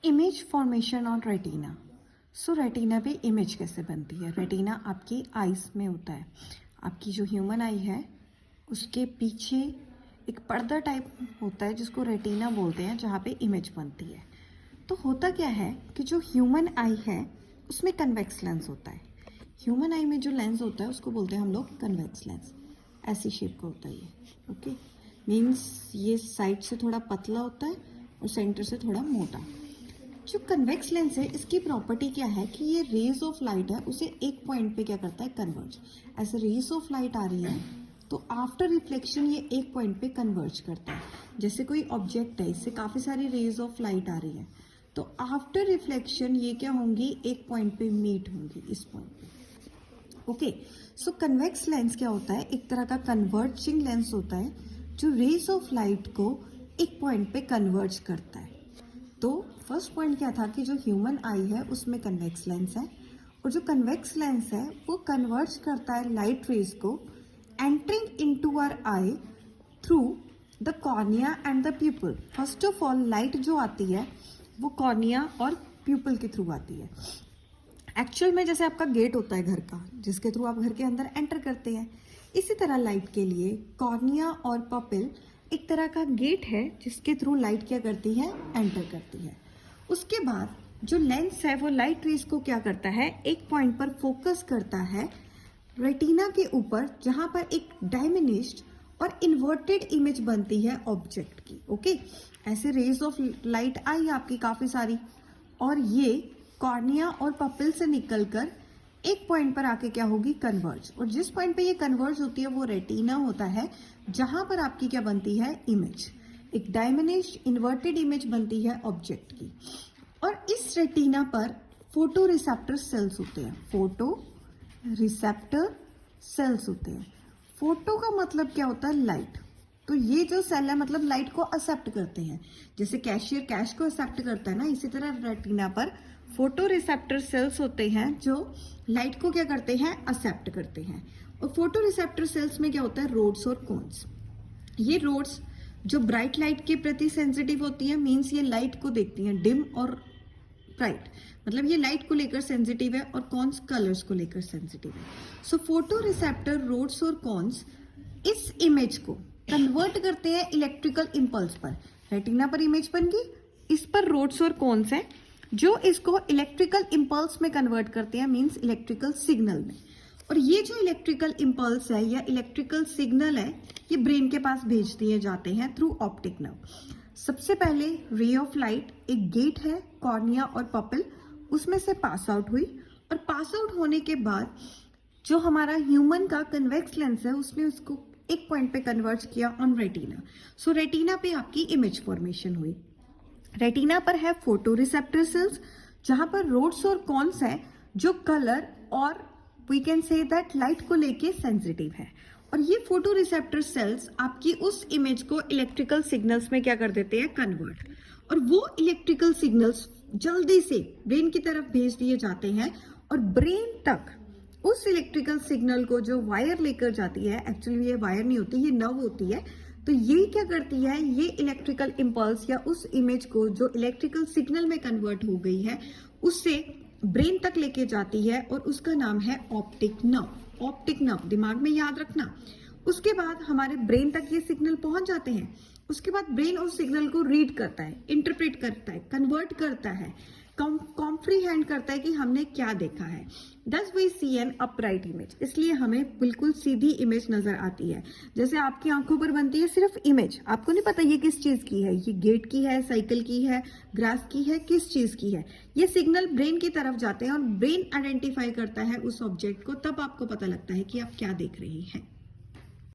Image formation on retina. So retina पे image कैसे बनती है? रेटिना आपकी आइज़ में होता है। आपकी जो ह्यूमन आई है उसके पीछे एक पर्दा टाइप होता है जिसको रेटिना बोलते हैं, जहाँ पे इमेज बनती है। तो होता क्या है कि जो ह्यूमन आई है उसमें कन्वेक्स लेंस होता है। ह्यूमन आई में जो लेंस होता है उसको बोलते हैं हम लोग कन्वेक्स लेंस। ऐसी शेप का होता है ये। ओके, मीन्स ये साइड से थोड़ा पतला होता है और सेंटर से थोड़ा मोटा। जो कन्वेक्स लेंस है इसकी प्रॉपर्टी क्या है कि ये रेज ऑफ लाइट है उसे एक पॉइंट पे क्या करता है, कन्वर्ज। ऐसे रेज ऑफ लाइट आ रही है तो आफ्टर रिफ्लेक्शन ये एक पॉइंट पे कन्वर्ज करता है। जैसे कोई ऑब्जेक्ट है, इससे काफ़ी सारी रेज ऑफ लाइट आ रही है तो आफ्टर रिफ्लेक्शन ये क्या होंगी, एक पॉइंट पे मीट होंगी, इस पॉइंट पे। ओके, सो कन्वेक्स लेंस क्या होता है? एक तरह का कन्वर्जिंग लेंस होता है जो रेज ऑफ लाइट को एक पॉइंट पे कन्वर्ज करता है। तो फर्स्ट पॉइंट क्या था कि जो ह्यूमन आई है उसमें कन्वेक्स लेंस है और जो कन्वेक्स लेंस है वो कन्वर्ज करता है लाइट रेज को entering into our eye through the cornea and the pupil. First of all light जो आती है वो कॉर्निया और प्यूपल के थ्रू आती है। एक्चुअल में जैसे आपका गेट होता है घर का, जिसके थ्रू आप घर के अंदर एंटर करते हैं, इसी तरह लाइट के लिए कॉर्निया और पपिल एक तरह का गेट है जिसके थ्रू लाइट क्या करती है, एंटर करती है। उसके बाद जो लेंस है वो लाइट रेज को क्या करता है, एक पॉइंट पर फोकस करता है रेटिना के ऊपर, जहां पर एक डायमिनिश्ड और इन्वर्टेड इमेज बनती है ऑब्जेक्ट की। ओके, ऐसे रेज ऑफ लाइट आई आपकी काफी सारी और ये कॉर्निया और पपिल से निकलकर एक पॉइंट पर आके क्या होगी, कन्वर्ज। और जिस पॉइंट पे ये कन्वर्ज होती है वो रेटिना होता है, जहां पर आपकी क्या बनती है, इमेज, एक डायमिनिश्ड इन्वर्टेड इमेज बनती है ऑब्जेक्ट की। और इस रेटिना पर फोटो रिसेप्टर सेल्स होते हैं। फोटो रिसेप्टर सेल्स होते हैं। फोटो का मतलब क्या होता है, लाइट। तो ये जो सेल है मतलब लाइट को एक्सेप्ट करते हैं। जैसे कैशियर कैश को एक्सेप्ट करता है ना, इसी तरह रेटिना पर फोटो रिसेप्टर सेल्स होते हैं जो लाइट को क्या करते हैं, एक्सेप्ट करते हैं। और फोटो रिसेप्टर सेल्स में क्या होता है, रोड्स और कोन्स। ये रोड्स जो ब्राइट लाइट के प्रति सेंसिटिव होती है, मीन्स ये लाइट को देखती हैं, डिम और ब्राइट, मतलब ये लाइट को लेकर सेंसिटिव है, और कॉन्स कलर्स को लेकर सेंसिटिव है। सो फोटो रिसेप्टर रोड्स और कॉन्स इस इमेज को कन्वर्ट करते हैं इलेक्ट्रिकल इंपल्स पर। रेटिना पर इमेज बन गई, इस पर रोड्स और कॉन्स है जो इसको इलेक्ट्रिकल इंपल्स में कन्वर्ट करते हैं, मींस इलेक्ट्रिकल सिग्नल में। और ये जो इलेक्ट्रिकल इंपल्स है या इलेक्ट्रिकल सिग्नल है ये ब्रेन के पास भेज दिए जाते हैं थ्रू ऑप्टिक नर्व। सबसे पहले रे ऑफ लाइट एक गेट है कॉर्निया और पपिल, उसमें से पास आउट हुई और पास आउट होने के बाद जो हमारा ह्यूमन का कन्वेक्स लेंस है उसने उसको एक पॉइंट पे कन्वर्ज किया ऑन रेटिना। सो रेटिना पे आपकी इमेज फॉर्मेशन हुई। रेटिना पर है फोटो रिसेप्टर सेल्स जहां पर रोड्स और कॉन्स है जो कलर और we can say that light को लेके सेंसिटिव है। और ये फोटो रिसेप्टर सेल्स आपकी उस इमेज को इलेक्ट्रिकल सिग्नल्स में क्या कर देते हैं, कन्वर्ट। और वो इलेक्ट्रिकल सिग्नल्स जल्दी से ब्रेन की तरफ भेज दिए जाते हैं और ब्रेन तक उस इलेक्ट्रिकल सिग्नल को जो वायर लेकर जाती है, एक्चुअली ये वायर नहीं होती, ये नर्व होती है, तो ये क्या करती है, ये इलेक्ट्रिकल इंपल्स या उस इमेज को जो इलेक्ट्रिकल सिग्नल में कन्वर्ट हो गई है उससे ब्रेन तक लेके जाती है और उसका नाम है ऑप्टिक नर्व। ऑप्टिक नर्व दिमाग में याद रखना। उसके बाद हमारे ब्रेन तक ये सिग्नल पहुंच जाते हैं। उसके बाद ब्रेन उस सिग्नल को रीड करता है, इंटरप्रेट करता है, कन्वर्ट करता है, कॉम्प्रीहेंड करता है कि हमने क्या देखा है। Thus we see an upright image, इसलिए हमें बिल्कुल सीधी इमेज नजर आती है। जैसे आपकी आंखों पर बनती है सिर्फ इमेज, आपको नहीं पता ये किस चीज की है, ये गेट की है, साइकिल की है, ग्रास की है, किस चीज की है। ये सिग्नल ब्रेन की तरफ जाते हैं और ब्रेन आइडेंटिफाई करता है उस ऑब्जेक्ट को, तब आपको पता लगता है कि आप क्या देख रही हैं।